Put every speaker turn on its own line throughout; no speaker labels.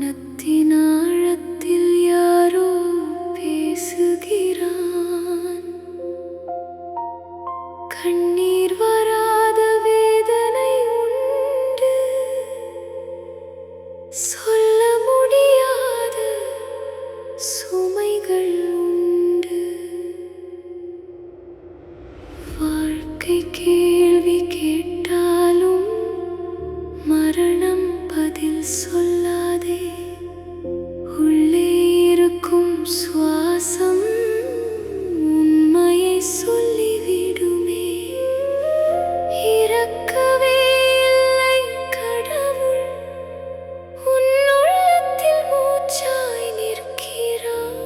மனத்தின் ஆழத்தில் யாரோ பேசுகிறான். கண்ணீர் வராத வேதனை உண்டு, சொல்ல முடியாத சுமைகள் உண்டு. வாழ்க்கை கேள்வி கேட்டாலும் மரணம் பதில் சொல்லாதே. உள்ளே இருக்கும் சுவாசம் உண்மையை சொல்லிவிடுமே. இறக்கவே இல்லை கடவுள், உன் உள்ளத்தில் மூச்சாய் நிற்கிறான்.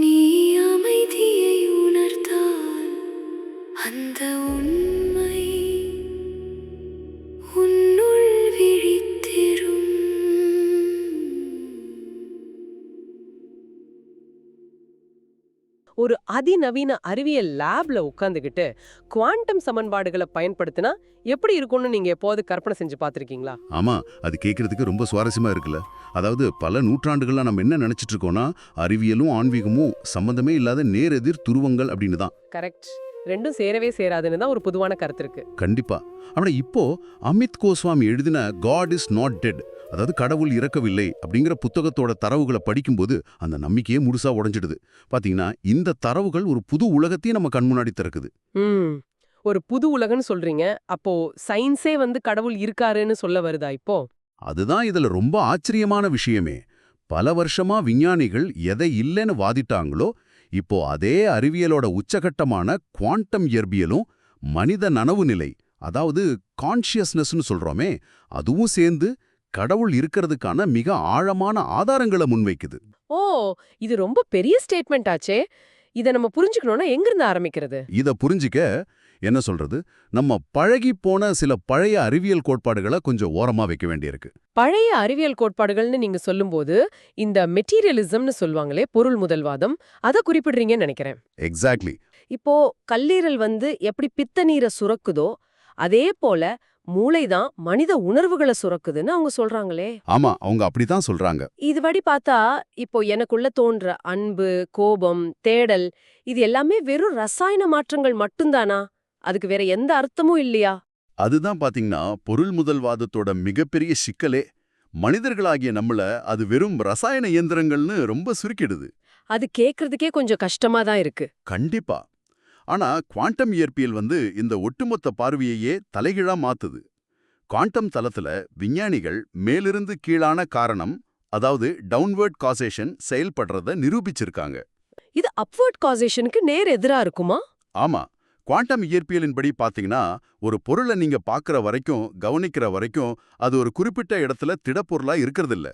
நீ அமைதியை உணர்ந்தால் அந்த உண்மை உன்னுள் விழித்திரும்.
ஒரு அதிநவீன அறிவியல் லேப்ல உட்காந்துக்கிட்டு குவாண்டம் சமன்பாடுகளை பயன்படுத்தினா எப்படி இருக்கும்னு நீங்க எப்போது கற்பனை செஞ்சு பார்த்திருக்கீங்களா?
ஆமா, அது கேட்கறதுக்கு ரொம்ப சுவாரஸ்யமா இருக்குல்ல. அதாவது பல நூற்றாண்டுகளா நம்ம என்ன நினைச்சிட்டு இருக்கோம்னா அறிவியலும் ஆன்மீகமும் சம்பந்தமே இல்லாத நேரெதிர் துருவங்கள் அப்படின்னு தான்.
கரெக்ட். ரெண்டும் சேரவே சேராதுன்னு தான் ஒரு பொதுவான கருத்து இருக்கு.
கண்டிப்பா. ஆனா இப்போ அமித் கோஸ்வாமி எழுதின காட் இஸ் நாட் டெட், அதாவது கடவுள் இறக்கவில்லை அப்படிங்கிற புத்தகத்தோட தரவுகளை படிக்கும்போது அந்த நம்பிக்கையே முழுசா உடைஞ்சிடுது. பாத்தீங்கன்னா இந்த தரவுகள் ஒரு புது உலகத்தையும் நம்ம கண் முன்னாடி திறக்குது.
ஒரு புது உலகம்னு சொல்றீங்க. அப்போ சயின்ஸே கடவுள் இருக்காருன்னு சொல்ல வருதா இப்போ?
அதுதான் இதுல ரொம்ப ஆச்சரியமான விஷயமே. பல வருஷமா விஞ்ஞானிகள் எதை இல்லைன்னு வாதிட்டாங்களோ இப்போ அதே அறிவியலோட உச்சகட்டமான குவாண்டம் இயற்பியலும் மனித நனவு நிலை, அதாவது கான்ஷியஸ்னஸ்னு சொல்றோமே, அதுவும் சேர்ந்து கடவுள் இருக்கிறதுக்கான மிக ஆழமான ஆதாரங்களை முன்வைக்குது.
ஓ, இது ரொம்ப பெரிய ஸ்டேட்மெண்ட் ஆச்சே. இத நம்ம புரிஞ்சுக்கணும்னா எங்கிருந்து ஆரம்பிக்கிறது?
இத புரிஞ்சிக்க என்ன சொல்றது, நம்ம பழகி போன சில பழைய அறிவியல் கோட்பாடுகளை கொஞ்சம் ஓரமா வைக்க வேண்டியிருக்கு.
பழைய அறிவியல் கோட்பாடுகள்னு நீங்க சொல்லும்போது இந்த மெட்டீரியலிசம்னு சொல்லுவாங்களே, பொருள் முதல்வாதம், அத குறிப்பிடுறீங்கன்னு நினைக்கிறேன்.
எக்ஸாக்ட்லி.
இப்போ கல்லீரல் எப்படி பித்த நீரை சுரக்குதோ அதே போல மூளைதான் மனித உணர்வுகளை சுரக்குதுன்னு அவங்க சொல்றாங்களே.
ஆமா, அவங்க அப்படிதான் சொல்றாங்க.
இதுபடி பார்த்தா இப்போ எனக்குள்ள தோன்ற அன்பு, கோபம், தேடல், இது எல்லாமே வெறும் ரசாயன மாற்றங்கள் மட்டும்தானா? அதுக்கு வேற எந்த அர்த்தமும் இல்லையா?
அதுதான் பாத்தீங்கன்னா பொருள் முதல்வாதத்தோட மிகப்பெரிய சிக்கலே. மனிதர்களாகிய நம்மள அது வெறும் ரசாயன இயந்திரங்கள்னு ரொம்ப சுருக்கிடுது.
அது கேக்குறதுக்கே கொஞ்சம் கஷ்டமா தான் இருக்கு.
கண்டிப்பா. ஆனா குவாண்டம் இயற்பியல் இந்த ஒட்டுமொத்த பார்வையையே தலைகீழா மாத்துது. குவாண்டம் தளத்துல விஞ்ஞானிகள் மேலிருந்து கீழான காரணம், அதாவது டவுன்வர்ட் காசேஷன் செயல்படுறத நிரூபிச்சிருக்காங்க.
இது அப்வர்ட் காசேஷனுக்கு நேர் எதிரா இருக்குமா?
ஆமா. குவாண்டம் இயற்பியலின்படி பாத்தீங்கன்னா ஒரு பொருளை நீங்க பாக்குற வரைக்கும், கவனிக்கிற வரைக்கும் அது ஒரு குறிப்பிட்ட இடத்துல திடப்பொருளா இருக்கிறதில்ல.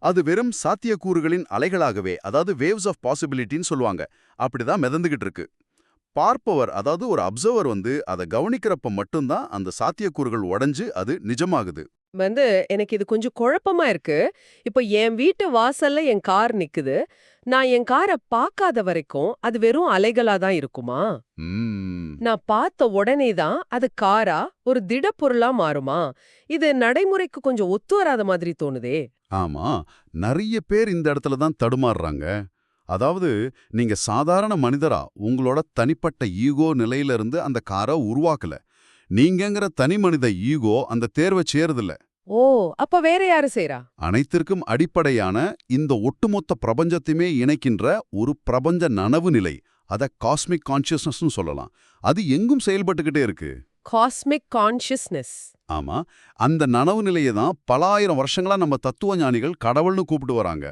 அது வெறும் சாத்தியக்கூறுகளின் அலைகளாகவே, அதாவது வேவ்ஸ் ஆஃப் பாசிபிலிட்டின்னு சொல்லுவாங்க, அப்படிதான் மிதந்துகிட்டு இருக்கு. பார்ப்பவர், அதாவது ஒரு அப்சர்வர் அதை கவனிக்கிறப்ப மட்டும்தான் அந்த சாத்தியக்கூறுகள் உடைஞ்சு அது நிஜமாகுது.
எனக்கு இது கொஞ்சம் குழப்பமா இருக்கு. இப்போ என் வீட்டு வாசல்ல என் கார் நிக்குது. நான் என் காரை பார்க்காத வரைக்கும் அது வெறும் அலைகளா தான் இருக்குமா? நான் பார்த்த உடனே தான் அது காரா ஒரு திடப்பொருளா மாறுமா? இது நடைமுறைக்கு கொஞ்சம் ஒத்து வராத மாதிரி தோணுதே.
ஆமா, நிறைய பேர் இந்த இடத்துல தான் தடுமாறுறாங்க. அதாவது நீங்க சாதாரண மனிதரா உங்களோட தனிப்பட்ட ஈகோ நிலையிலிருந்து அந்த காரை உருவாக்கல. நீங்கங்கிற தனி மனித ஈகோ அந்த தேர்வை சேருதில்ல.
ஓ, அப்ப வேற யாரு செய்றா?
அனைத்திற்கும் அடிப்படையான இந்த ஒட்டுமொத்த பிரபஞ்சத்தையுமே இணைக்கின்ற ஒரு பிரபஞ்ச நனவு நிலை, அத காஸ்மிக் கான்ஷியஸ்னஸ் சொல்லலாம். அது எங்கும் செயல்பட்டுக்கிட்டே இருக்கு.
Cosmic consciousness.
ஆமா, அந்த நனவு நிலையை தான் பல ஆயிரம் வருஷங்களா நம்ம தத்துவ ஞானிகள் கடவுள்னு கூப்பிட்டு வராங்க.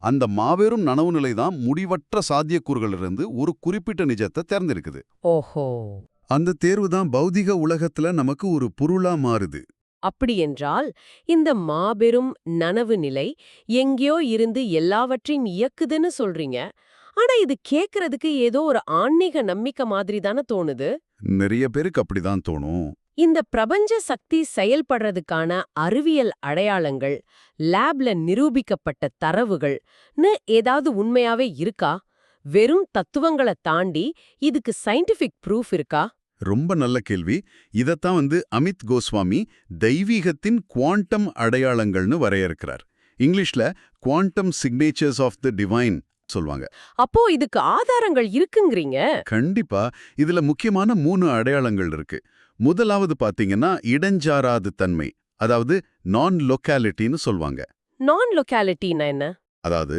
அந்த மாபெரும் நனவு நிலை தான் முடிவற்ற சாத்தியக்கூறுகளிலிருந்து ஒரு குறிப்பிட்ட நிஜத்தை தேர்ந்தெடுக்குது.
ஓஹோ.
அந்த தேர்வு தான் பௌதிக உலகத்துல நமக்கு ஒரு பொருளா மாறுது.
அப்படி என்றால் இந்த மாபெரும் நனவு நிலை எங்கேயோ இருந்து எல்லாவற்றையும் இயக்குதுன்னு சொல்றீங்க. ஆனா இது கேக்குறதுக்கு ஏதோ ஒரு ஆன்மீக நம்பிக்கை மாதிரி தானே தோணுது.
நிறைய பேருக்கு அப்படிதான் தோணும்.
இந்த பிரபஞ்ச சக்தி செயல்படுறதுக்கான அறிவியல் அடையாளங்கள், லேப்ல நிரூபிக்கப்பட்ட தரவுகள்னு ஏதாவது உண்மையாவே இருக்கா? வெறும் தத்துவங்களை தாண்டி இதுக்கு சயின்டிஃபிக் ப்ரூஃப் இருக்கா?
ரொம்ப நல்ல கேள்வி. இதத்தான் அமித் கோஸ்வாமி தெய்வீகத்தின் குவாண்டம் அடையாளங்கள்னு வரையறுக்கிறார். இங்கிலீஷ்ல quantum signatures of the divine சொல்வாங்க.
அப்போ இதுக்கு ஆதாரங்கள் இருக்குங்கிறீங்க?
கண்டிப்பா. இதுல முக்கியமான 3 அடையாளங்கள் இருக்கு. முதலாவது பாத்தீங்கன்னா இடஞ்சாராது தன்மை, அதாவது நான் லொக்காலிட்டின்னு சொல்வாங்க.
நான் லொக்காலிட்டினா என்ன?
அதாவது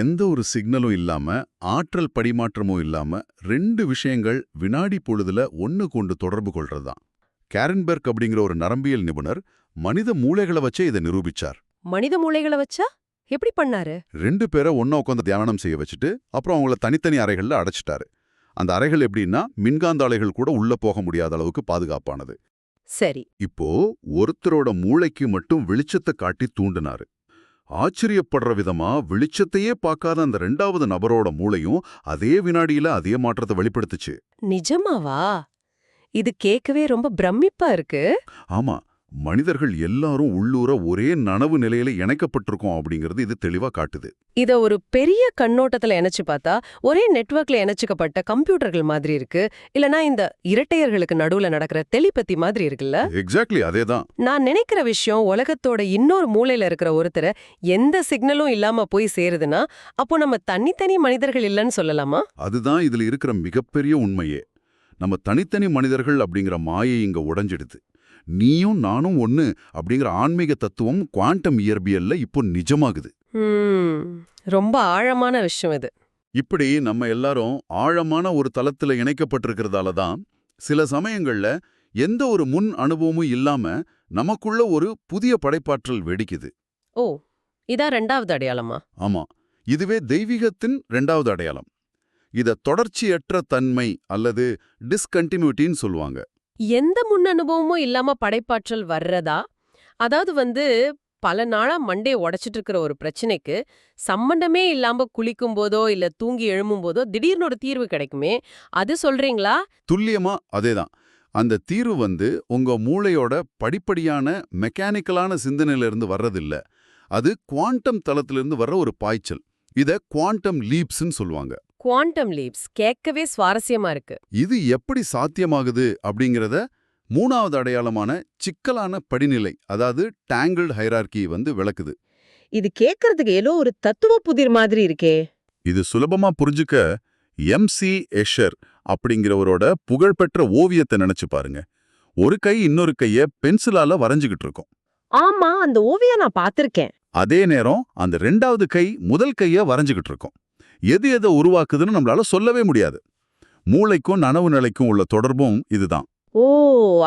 எந்த ஒரு சிக்னலும் இல்லாம, ஆற்றல் பரிமாற்றமும் இல்லாம 2 விஷயங்கள் வினாடி பொழுதுல ஒண்ணுக்கொண்டு தொடர்பு கொள்றதுதான். கேரன்பெர்க் அப்படிங்கிற ஒரு நரம்பியல் நிபுணர் மனித மூளைகளை வச்சே இதை நிரூபிச்சார்.
மனித மூளைகளை வச்சா எப்படி பண்ணாரு?
2 பேரை ஒண்ணா உட்காந்து தியானம் செய்ய வச்சுட்டு அப்புறம் அவங்கள தனித்தனி அறைகள்ல அடைச்சிட்டாரு. அந்த அறைகள் எப்படின்னா மின்காந்த அலைகள் கூட உள்ள போக முடியாத அளவுக்கு பாதுகாப்பானது.
சரி.
இப்போ ஒருத்தரோட மூளைக்கு மட்டும் வெளிச்சத்தை காட்டி தூண்டினாரு. ஆச்சரியப்படுற விதமா வெளிச்சத்தையே பார்க்காத அந்த 2வது நபரோட மூளையும் அதே வினாடியில அதே மாற்றத்தை வெளிப்படுத்துச்சு.
நிஜமாவா? இது கேட்கவே ரொம்ப பிரமிப்பா இருக்கு.
ஆமா, மனிதர்கள் எல்லாரும் உள்ளூர ஒரே நனவு நிலையில இணைக்கப்பட்டிருக்கோம் அப்படிங்கிறது இது தெளிவா காட்டுது.
இத ஒரு பெரிய கண்ணோட்டத்துல இணைச்சு பார்த்தா ஒரே நெட்வொர்க்ல இணைச்சுக்கப்பட்ட கம்ப்யூட்டர்கள் மாதிரி இருக்கு. இல்லனா இந்த இரட்டையர்களுக்கு நடுவுல நடக்கிற டெலிபதி மாதிரி இருக்குல்ல?
எக்ஸாக்ட்லி அதேதான்.
நான் நினைக்கிற விஷயம், உலகத்தோட இன்னொரு மூலையில இருக்கிற ஒருத்தரை எந்த சிக்னலும் இல்லாம போய் சேருதுன்னா அப்போ நம்ம தனித்தனி மனிதர்கள் இல்லைன்னு சொல்லலாமா?
அதுதான் இதுல இருக்கிற மிகப்பெரிய உண்மையே. நம்ம தனித்தனி மனிதர்கள் அப்படிங்கிற மாயை இங்க உடைஞ்சிடுது. நீயும் நானும் ஒண்ணு அப்படிங்கிற ஆன்மீக தத்துவம் குவாண்டம் இயற்பியல்ல இப்போ நிஜமாகுது.
ரொம்ப ஆழமான விஷயம் இது.
இப்படி நம்ம எல்லாரும் ஆழமான ஒரு தளத்துல இணைக்கப்பட்டிருக்கிறதால தான் சில சமயங்கள்ல எந்த ஒரு முன் அனுபவமும் இல்லாம நமக்குள்ள ஒரு புதிய படைப்பாற்றல் வெடிக்குது.
ஓ, இதான் 2வது அடையாளமா?
ஆமா, இதுவே தெய்வீகத்தின் 2வது அடையாளம். இத தொடர்ச்சியற்ற தன்மை அல்லது டிஸ்கண்டினியூட்டின்னு சொல்லுவாங்க.
எந்த முன் அனுபவமும் இல்லாம படைப்பாற்றல் வர்றதா? அதாவது பல நாளா மண்டைய உடைச்சிட்டு இருக்கிற ஒரு பிரச்சனைக்கு சம்பந்தமே இல்லாம குளிக்கும் போதோ இல்ல தூங்கி எழும்பும் போதோ திடீர்னு ஒரு தீர்வு கிடைக்குமே, அது சொல்றீங்களா?
துல்லியமா அதேதான். அந்த தீர்வு உங்க மூளையோட படிப்படியான மெக்கானிக்கலான சிந்தனையிலிருந்து வர்றதில்ல. அது குவாண்டம் தளத்திலிருந்து வர்ற ஒரு பாய்ச்சல். இத குவாண்டம் லீப்ஸ்ன்னு சொல்லுவாங்க.
குவாண்டம் லீப்ஸ் கேட்கவே சுவாரஸ்யமா இருக்கு.
இது எப்படி சாத்தியமாகுது அப்படிங்கறத 3வது அடையாளமான சிக்கலான படிநிலை, அதாவது டேங்கிள்ட் ஹைரார்கி விளக்குது.
இது கேட்கறதுக்கு ஏதோ ஒரு தத்துவ புதிர் மாதிரி இருக்கே.
இது சுலபமா புரிஞ்சுக்க எம்.சி. எஷர் அப்படிங்கிறவரோட புகழ்பெற்ற ஓவியத்தை நினைச்சு பாருங்க. ஒரு கை இன்னொரு கைய பென்சிலால வரைஞ்சுகிட்டு இருக்கும்.
ஆமா, அந்த ஓவியம் நான் பார்த்திருக்கேன்.
அதே நேரம் அந்த 2வது கை முதல் கைய வரைஞ்சுகிட்டு இருக்கும். எது எதை உருவாக்குதுன்னு நம்மளால சொல்லவே முடியாது. மூளைக்கும் நனவு நிலைக்கும் உள்ள தொடர்பும் இதுதான்.
ஓ,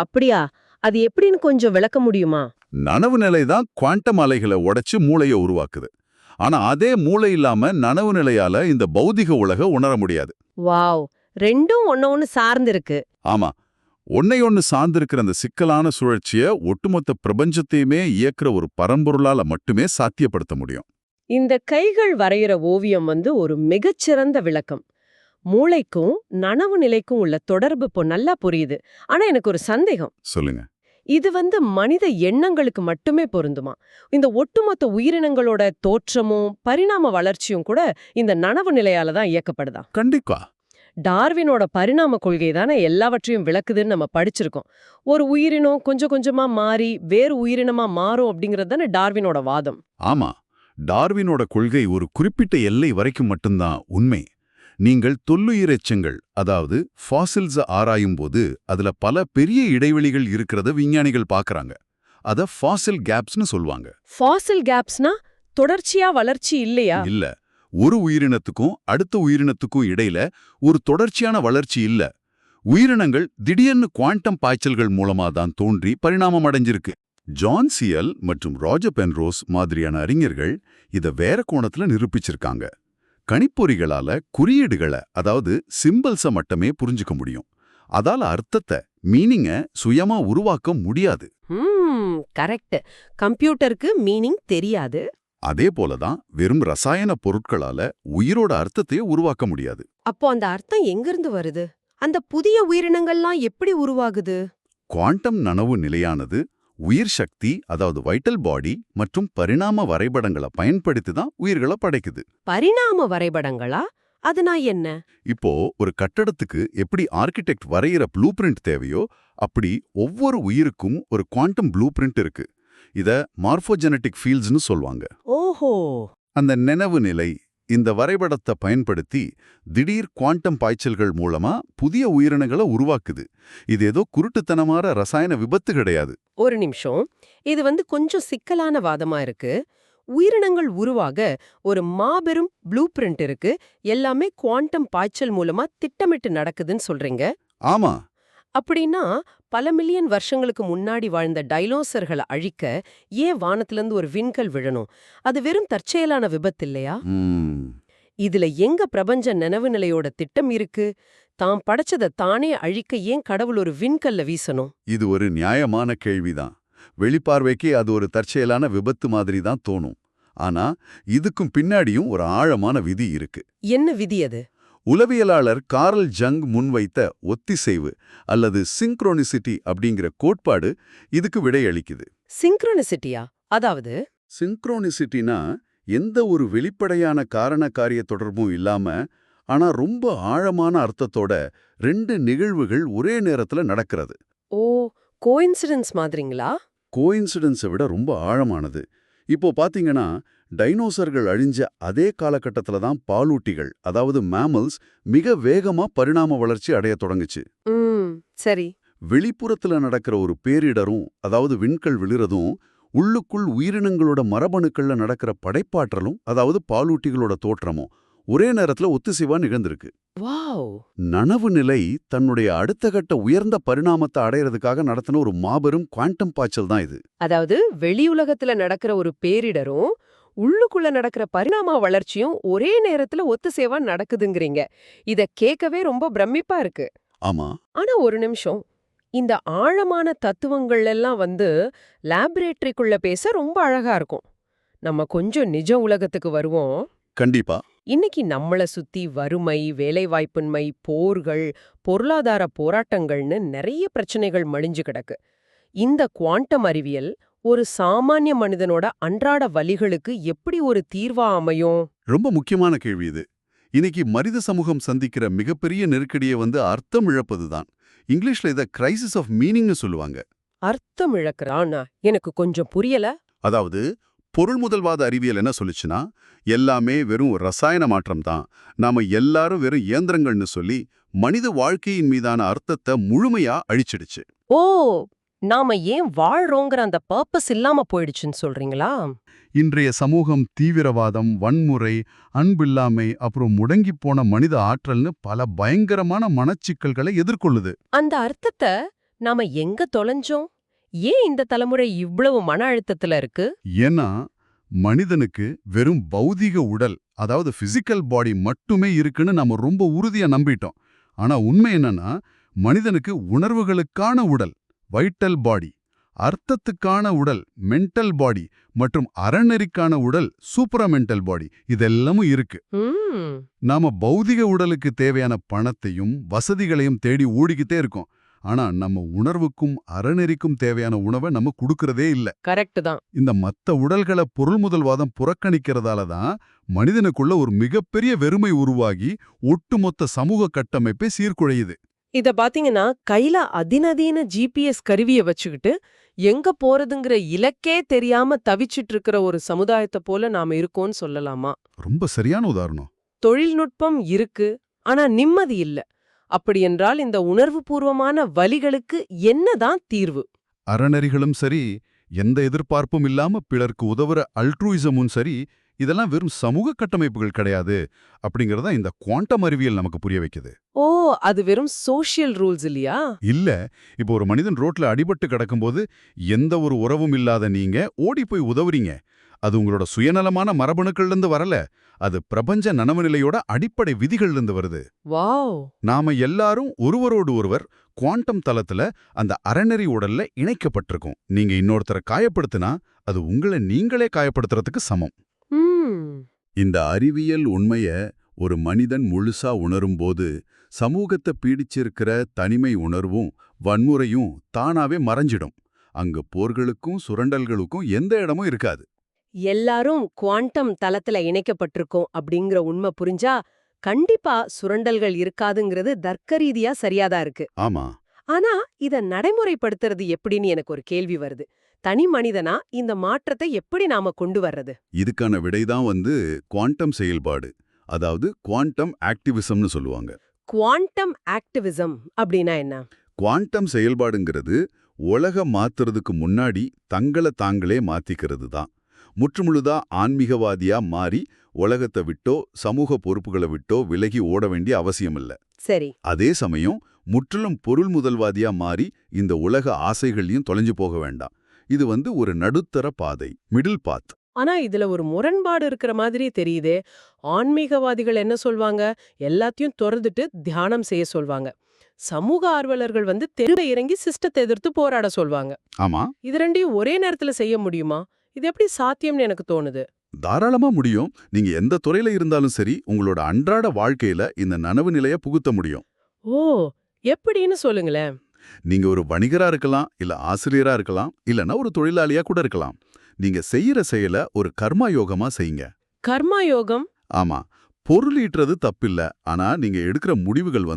அப்படியா? அது எப்படின்னு கொஞ்சம் விளக்க முடியுமா?
நனவு நிலை தான் குவாண்டம் அலைகளை உடைச்சு மூளையை உருவாக்குது. ஆனா அதே மூளை இல்லாம நனவு நிலையால இந்த பௌதிக உலக உணர முடியாது.
வாவ், ரெண்டும் ஒண்ணு சார்ந்து இருக்கு.
ஆமா, ஒன்னையொன்னு சார்ந்திருக்கிற அந்த சிக்கலான சுழற்சிய ஒட்டுமொத்த பிரபஞ்சத்தையுமே இயக்குற ஒரு பரம்பொருளால மட்டுமே சாத்தியப்படுத்த முடியும்.
இந்த கைகள் வரைகிற ஓவியம் ஒரு மிகச்சிறந்த விளக்கம். மூளைக்கும் நனவு நிலைக்கும் உள்ள தொடர்பு இப்போ நல்லா புரியுது. ஆனா எனக்கு ஒரு சந்தேகம்.
சொல்லுங்க.
இது மனித எண்ணங்களுக்கு மட்டுமே பொருந்துமா? இந்த ஒட்டுமொத்த உயிரினங்களோட தோற்றமும் பரிணாம வளர்ச்சியும் கூட இந்த நனவு நிலையால தான் இயக்கப்படுதா?
கண்டிப்பா.
டார்வினோட பரிணாம கொள்கை தானே எல்லாவற்றையும் விளக்குதுன்னு நம்ம படிச்சிருக்கோம். ஒரு உயிரினம் கொஞ்சம் கொஞ்சமா மாறி வேறு உயிரினமா மாறும் அப்படிங்கிறது தானே டார்வினோட வாதம்.
ஆமா, டார்வினோட கொள்கை ஒரு குறிப்பிட்ட எல்லை வரைக்கும் மட்டும்தான் உண்மை. நீங்கள் தொல்லுயிர் எச்சங்கள், அதாவது ஃபாசில்ஸ ஆராயும் போது அதுல பல பெரிய இடைவெளிகள் இருக்கிறத விஞ்ஞானிகள் பார்க்கறாங்க. அத ஃபாசில் கேப்ஸ்னு சொல்வாங்க.
ஃபாசில் கேப்ஸ்னா தொடர்ச்சியா வளர்ச்சி இல்லையா?
இல்ல, ஒரு உயிரினத்துக்கும் அடுத்த உயிரினத்துக்கும் இடையில ஒரு தொடர்ச்சியான வளர்ச்சி இல்ல. உயிரினங்கள் திடீர்னு குவாண்டம் பாய்ச்சல்கள் மூலமா தான் தோன்றி பரிணாமம் அடைஞ்சிருக்கு. ஜான் சியல் மற்றும் ராஜர் பென்ரோஸ் மாதிரியான அறிஞர்கள் இத வேற கோணத்துல நிரூபிச்சிருக்காங்க. கணிப்பொறிகளால குறியீடுகளை, அதாவது சிம்பிள்ஸ மட்டுமே புரிஞ்சுக்க முடியும். அதால அர்த்தத்தை, மீனிங்க சுயமா உருவாக்க முடியாது.
கரெக்ட். கம்ப்யூட்டருக்கு மீனிங் தெரியாது.
அதே போலதான் வெறும் ரசாயன பொருட்களால உயிரோட அர்த்தத்தையே உருவாக்க முடியாது.
அப்போ அந்த அர்த்தம் எங்கிருந்து வருது? அந்த புதிய உயிரினங்கள்லாம் எப்படி உருவாகுது?
குவாண்டம் நனவு நிலையானது உயிர் சக்தி, அதாவது வைட்டல் பாடி மற்றும் பரிணாம வரைபடங்களை பயன்படுத்தி தான் உயிர்களை படைக்குது.
பரிணாம வரைபடங்களா? அதுனா என்ன?
இப்போ ஒரு கட்டடத்துக்கு எப்படி ஆர்கிடெக்ட் வரைகிற ப்ளூ பிரிண்ட் தேவையோ அப்படி ஒவ்வொரு உயிருக்கும் ஒரு குவாண்டம் ப்ளூ பிரிண்ட் இருக்கு. இத மார்ஃபோஜெனடிக் ஃபீல்ட்ஸ்னு சொல்வாங்க.
ஓஹோ.
அந்த நினைவு நிலை இந்த வரைபடத்தை பயன்படுத்தி திடீர் குவாண்டம் பாய்ச்சல்கள் மூலமா புதிய உயிரினங்களை உருவாக்குது. இது ஏதோ குருட்டுத்தனமான ரசாயன விபத்து கிடையாது.
ஒரு நிமிஷம். இது கொஞ்சம் சிக்கலான வாதமா இருக்கு. உயிரினங்கள் உருவாக ஒரு மாபெரும் ப்ளூ பிரிண்ட் இருக்கு, எல்லாமே குவாண்டம் பாய்ச்சல் மூலமா திட்டமிட்டு நடக்குதுன்னு சொல்றீங்க.
ஆமா.
அப்படின்னா பல மில்லியன் வருஷங்களுக்கு முன்னாடி வாழ்ந்த டைனோசர்களை அழிக்க ஏன் வானத்திலிருந்து ஒரு விண்கல் விழணும்? அது வெறும் தற்செயலான விபத்து இல்லையா? இதுல எங்க பிரபஞ்ச நினைவு நிலையோட திட்டம் இருக்கு? தாம் படைச்சதை தானே அழிக்க ஏன் கடவுள் ஒரு விண்கல்ல வீசணும்?
இது ஒரு நியாயமான கேள்விதான். வெளிப்பார்வைக்கு அது ஒரு தற்செயலான விபத்து மாதிரி தான் தோணும். ஆனா இதுக்கும் பின்னாடியும் ஒரு ஆழமான விதி இருக்கு.
என்ன விதி அது?
உளவியலாளர் கார்ல் ஜங் முன்வைத்த ஒத்திசைவு அல்லது சிங்க்ரோனிசிட்டி அப்படிங்கிற கோட்பாடு இதுக்கு விடையளிக்குது.
சிங்க்ரோனிசிட்டியா? அதாவது
சிங்க்ரோனிசிட்டினா எந்த ஒரு வெளிப்படையான காரண காரிய தொடர்பும் இல்லாம ஆனா ரொம்ப ஆழமான அர்த்தத்தோட ரெண்டு நிகழ்வுகள் ஒரே நேரத்துல நடக்கிறது.
ஓ, கோயின்சிடன்ஸ் மாதிரிங்களா?
கோயின்சிடன்ஸை விட ரொம்ப ஆழமானது. இப்போ பாத்தீங்கன்னா டைனோசர்கள் அழிஞ்ச அதே காலகட்டத்துல தான் பாலூட்டிகள், அதாவது மேமல்ஸ், மிக வேகமா பரிணாம வளர்ச்சி அடைய தொடங்குச்சு.
சரி.
வெளிப்புறத்துல நடக்கிற ஒரு பேரிடரும், அதாவது விண்கல் விழுறதும், உள்ளுக்குள் உயிரினங்களோட மரபணுக்கள்ல நடக்கிற படைப்பாற்றலும், அதாவது பாலூட்டிகளோட தோற்றமும் ஒரே நேரத்துல ஒத்திசைவா நிகழ்ந்திருக்கு.
வாவ்.
நனவு நிலை தன்னுடைய அடுத்த கட்ட உயர்ந்த பரிணாமத்தை அடையறதுக்காக நடத்தின ஒரு மாபெரும் குவாண்டம் பாய்ச்சல் தான் இது.
அதாவது வெளியுலகத்துல நடக்கிற ஒரு பேரிடரும் உள்ளுக்குள்ள நடக்கிற பரிணாம வளர்ச்சியும் ஒரே நேரத்துல ஒத்துசேவா நடக்குதுங்கிறீங்க. இத கேட்கவே ரொம்ப பிரமிப்பா இருக்கு.
ஆமா.
ஆனா ஒரு நிமிஷம். இந்த ஆழமான தத்துவங்கள் எல்லாம் லேபரேட்டரிக்குள்ள பேச ரொம்ப அழகா இருக்கும். நம்ம கொஞ்சம் நிஜ உலகத்துக்கு வருவோம்.
கண்டிப்பா.
இன்னைக்கு நம்மள சுத்தி வறுமை, வேலைவாய்ப்பின்மை, போர்கள், பொருளாதார போராட்டங்கள்னு நிறைய பிரச்சனைகள் மடிஞ்சு கிடக்கு. இந்த குவாண்டம் அறிவியல் ஒரு சாமானிய மனிதனோட அன்றாட வலிகளுக்கு எப்படி ஒரு தீர்வா அமையும்?
ரொம்ப முக்கியமான கேள்வி இது. இன்னைக்கு மனித சமூகம் சந்திக்கிற மிகப்பெரிய நெருக்கடியை அர்த்தம் இழப்பதுதான். இங்கிலீஷ்ல இத கிரைசிஸ் ஆஃப் மீனிங்னு சொல்லுவாங்க.
அர்த்தம் இழக்கிறானா? எனக்கு கொஞ்சம் புரியல.
அதாவது பொருள் முதல்வாத அறிவியல் என்ன சொல்லுச்சுன்னா, எல்லாமே வெறும் ரசாயன மாற்றம் தான், நாம எல்லாரும் வெறும் இயந்திரங்கள்னு சொல்லி மனித வாழ்க்கையின் மீதான அர்த்தத்தை முழுமையா அழிச்சிடுச்சு.
ஓ, நாம ஏன் வாழ்றோங்கிற அந்த பர்பஸ் இல்லாம போயிடுச்சுன்னு சொல்றீங்களா?
இன்றைய சமூகம் தீவிரவாதம், வன்முறை, அன்பில்லாமை, அப்புறம் முடங்கிப் போன மனித ஆற்றல்னு பல பயங்கரமான மனச்சிக்கல்களை எதிர்கொள்ளுது.
அந்த அர்த்தத்தை நாம எங்க தொலைஞ்சோம்? ஏன் இந்த தலைமுறை இவ்வளவு மன அழுத்தத்துல இருக்கு?
ஏன்னா மனிதனுக்கு வெறும் பௌதிக உடல், அதாவது பிசிக்கல் பாடி மட்டுமே இருக்குன்னு நாம ரொம்ப உறுதியா நம்பிட்டோம். ஆனா உண்மை என்னன்னா, மனிதனுக்கு உணர்வுகளுக்கான உடல், வைட்டல் பாடி, அர்த்தத்துக்கான உடல், மென்டல் பாடி, மற்றும் அறநெறிக்கான உடல், சூப்பரமென்டல் பாடி, இதெல்லாமும் இருக்கு. நாம பௌதிக உடலுக்கு தேவையான பணத்தையும் வசதிகளையும் தேடி ஓடிக்கிட்டே இருக்கோம். ஆனா நம்ம உணர்வுக்கும் அறநெறிக்கும் தேவையான உணவை நம்ம கொடுக்கறதே இல்ல.
கரெக்ட் தான்.
இந்த மத்த உடல்களை பொருள் முதல்வாதம் புறக்கணிக்கிறதால தான் மனிதனுக்குள்ள ஒரு மிகப்பெரிய வெறுமை உருவாகி ஒட்டுமொத்த சமூக கட்டமைப்பை சீர்குழையுது.
இத பாத்தீங்கன்னா கையில அதிநவீன GPS கருவிய வச்சுக்கிட்டு எங்க போறதுங்கிற இலக்கே தெரியாம தவிச்சிட்டு இருக்கிற ஒரு சமுதாயத்தை போல நாம இருக்கோம்னு சொல்லலாமா?
ரொம்ப சரியான உதாரணம்.
தொழில்நுட்பம் இருக்கு, ஆனா நிம்மதி இல்ல. அப்படியென்றால் இந்த உணர்வுபூர்வமான வலிகளுக்கு என்னதான் தீர்வு?
அறநெறிகளும் சரி, எந்த எதிர்பார்ப்பும் இல்லாம பிறருக்கு உதவுற அல்ட்ரூயிசமும் சரி, இதெல்லாம் வெறும் சமூக கட்டமைப்புகள் கிடையாது அப்படிங்கறத இந்த குவாண்டம் அறிவியல் நமக்கு புரிய வைக்குது.
ஓ, அது வெறும் சோஷியல் ரூல்ஸ் இல்லையா?
இல்ல. இப்போ ஒரு மனிதன் ரோட்ல அடிபட்டு கிடக்கும்போது எந்த ஒரு உறவும் இல்லாத நீங்க ஓடி போய் உதவுறீங்க. அது உங்களோட சுயநலமான மரபணுக்கள்ல இருந்து வரல, அது பிரபஞ்ச நனவுநிலையோட அடிப்படை விதிகள்ல இருந்து வருது.
வாவ்.
நாம எல்லாரும் ஒருவரோடு ஒருவர் குவாண்டம் தளத்துல அந்த அறநெறி உடல்ல இணைக்கப்பட்டிருக்கோம். நீங்க இன்னொருத்தரை காயப்படுத்தினா அது உங்களை நீங்களே காயப்படுத்துறதுக்கு சமம். இந்த அறிவியல் உண்மைய ஒரு மனிதன் முழுசா உணரும்போது சமூகத்தை பீடிச்சிருக்கிற தனிமை உணர்வும் வன்முறையும் தானாவே மறைஞ்சிடும். அங்க போர்களுக்கும் சுரண்டல்களுக்கும் எந்த இடமும் இருக்காது.
எல்லாரும் குவாண்டம் தளத்துல இணைக்கப்பட்டிருக்கோம் அப்படிங்கிற உண்மை புரிஞ்சா கண்டிப்பா சுரண்டல்கள் இருக்காதுங்கிறது தர்க்க ரீதியா சரியாதான் இருக்கு.
ஆமா.
ஆனா இத நடைமுறைப்படுத்துறது எப்படின்னு எனக்கு ஒரு கேள்வி வருது. தனி மனிதனா இந்த மாற்றத்தை எப்படி நாம கொண்டு வர்றது?
இதுக்கான விடைதான் குவாண்டம் செயல்பாடு. அதாவது குவாண்டம் ஆக்டிவிசம்னு சொல்லுவாங்க.
குவாண்டம் ஆக்டிவிசம் அப்படின்னா என்ன?
குவாண்டம் செயல்பாடுங்கிறது உலக மாத்துறதுக்கு முன்னாடி தங்கள தாங்களே மாத்திக்கிறது தான். முற்றுமுழுதா ஆன்மீகவாதியா மாறி உலகத்தை விட்டோ சமூக பொறுப்புகளை விட்டோ விலகி ஓட வேண்டிய அவசியம் இல்ல.
சரி.
அதே சமயம் முற்றிலும் பொருள் முதல்வாதியா மாறி இந்த உலக ஆசைகளையும் தொலைஞ்சு போக வேண்டாம். இது ஒரு நடுத்தர பாதை, மிடில் பாத்.
ஆனா இதுல ஒரு முரண்பாடு இருக்கிற மாதிரி தெரியுதே. ஆன்மீகவாதிகள் என்ன சொல்வாங்க? எல்லாத்தையும் துறந்துட்டு தியானம் செய்ய சொல்வாங்க. சமூக ஆர்வலர்கள் தெருவை இறங்கி சிஸ்டத்தை எதிர்த்து போராட சொல்வாங்க.
ஆமா,
இது ரெண்டையும் ஒரே நேரத்துல செய்ய முடியுமா? இது எப்படி சாத்தியம்னு எனக்கு தோணுது.
தாராளமா முடியும். நீங்க எந்த துறையில இருந்தாலும் சரி, உங்களோட அன்றாட வாழ்க்கையில இந்த நனவு நிலைய புகுத்த முடியும்.
ஓ, எப்படின்னு சொல்லுங்களேன்.
நீங்க ஒரு வணிகரா இருக்கலாம், இல்ல ஆசிரியரா இருக்கலாம், இல்லனா ஒரு தொழிலாளியா கூட இருக்கலாம். நீங்க செய்யற செயல ஒரு கர்மா யோகமா செய்யுங்க.
கர்மா யோகம்?
ஆமா, பொருள் ஈட்டுறது தப்பில்ல. ஆனா நீங்க எடுக்கிற முடிவுகள்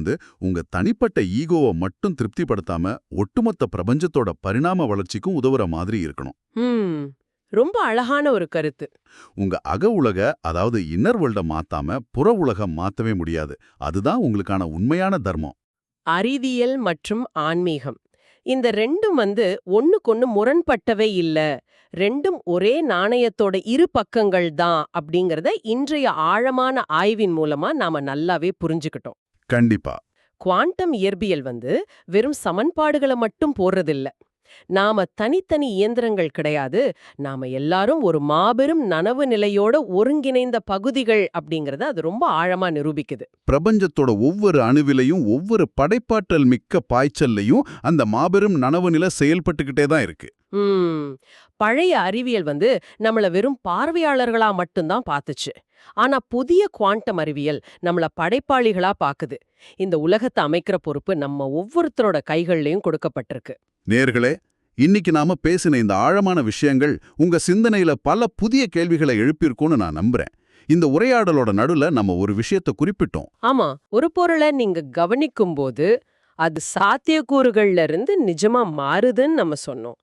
உங்க தனிப்பட்ட ஈகோவை மட்டும் திருப்திப்படுத்தாம ஒட்டுமொத்த பிரபஞ்சத்தோட பரிணாம வளர்ச்சிக்கும் உதவுற மாதிரி இருக்கணும்.
ரொம்ப அழகான ஒரு கருத்து.
உங்க அக உலக, அதாவது இன்னர் வேர்ல்ட மாத்தாம புற உலகம் மாத்தவே முடியாது. அதுதான் உங்களுக்கான உண்மையான தர்மம்.
அறிவியல் மற்றும் ஆன்மீகம் இந்த ரெண்டும் ஒண்ணுக்கொன்னு முரண்பட்டவே இல்ல. ரெண்டும் ஒரே நாணயத்தோட இரு பக்கங்கள் தான் அப்படிங்கறத இன்றைய ஆழமான ஆய்வின் மூலமா நாம நல்லாவே புரிஞ்சுக்கிட்டோம்.
கண்டிப்பா.
குவாண்டம் இயற்பியல் வெறும் சமன்பாடுகளை மட்டும் போடுறதில்ல. நாம தனித்தனி இயந்திரங்கள் கிடையாது. நாம எல்லாரும் ஒரு மாபெரும் நனவு நிலையோட ஒருங்கிணைந்த பகுதிகள் அப்படிங்கறத அது ரொம்ப ஆழமா நிரூபிக்குது.
பிரபஞ்சத்தோட ஒவ்வொரு அணுவிலையும் ஒவ்வொரு படைப்பாற்றல் மிக்க பாய்ச்சல்லையும் அந்த மாபெரும் நனவு நிலை செயல்பட்டுக்கிட்டே தான் இருக்கு.
பழைய அறிவியல் நம்மள வெறும் பார்வையாளர்களா மட்டும்தான் பார்த்துச்சு. ஆனா புதிய குவாண்டம் அறிவியல் நம்மள படைப்பாளிகளா பாக்குது. இந்த உலகத்தை அமைக்கிற பொறுப்பு நம்ம ஒவ்வொருத்தரோட கைகள்லயும் கொடுக்கப்பட்டிருக்கு.
நேயர்களே, இன்னைக்கு நாம பேசின இந்த ஆழமான விஷயங்கள் உங்க சிந்தனையில பல புதிய கேள்விகளை எழுப்பியிருக்கும்னு நான் நம்புறேன். இந்த உரையாடலோட நடுல நம்ம ஒரு விஷயத்தை குறிப்பிட்டோம்.
ஆமா, ஒரு பொருளை நீங்க கவனிக்கும் போது அது சாத்தியக்கூறுகள்ல இருந்து நிஜமா மாறுதுன்னு நம்ம சொன்னோம்.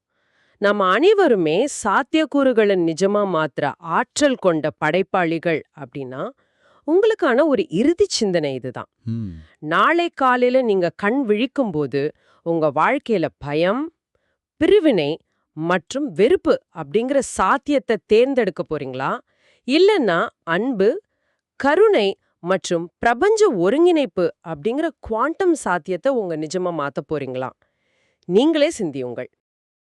நம்ம அனைவருமே சாத்தியக்கூறுகளை நிஜமா மாத்திர ஆற்றல் கொண்ட படைப்பாளிகள் அப்படின்னா உங்களுக்கான ஒரு இறுதி சிந்தனை இதுதான். நாளை காலையில நீங்க கண் விழிக்கும் போது உங்க வாழ்க்கையில பயம், பிரிவினை மற்றும் வெறுப்பு அப்படிங்கிற சாத்தியத்தை தேர்ந்தெடுக்க போறீங்களா? இல்லைன்னா அன்பு, கருணை மற்றும் பிரபஞ்ச ஒருங்கிணைப்பு அப்படிங்கிற குவாண்டம் சாத்தியத்தை உங்க நிஜமா மாத்த போறீங்களா? நீங்களே சிந்தியுங்கள்.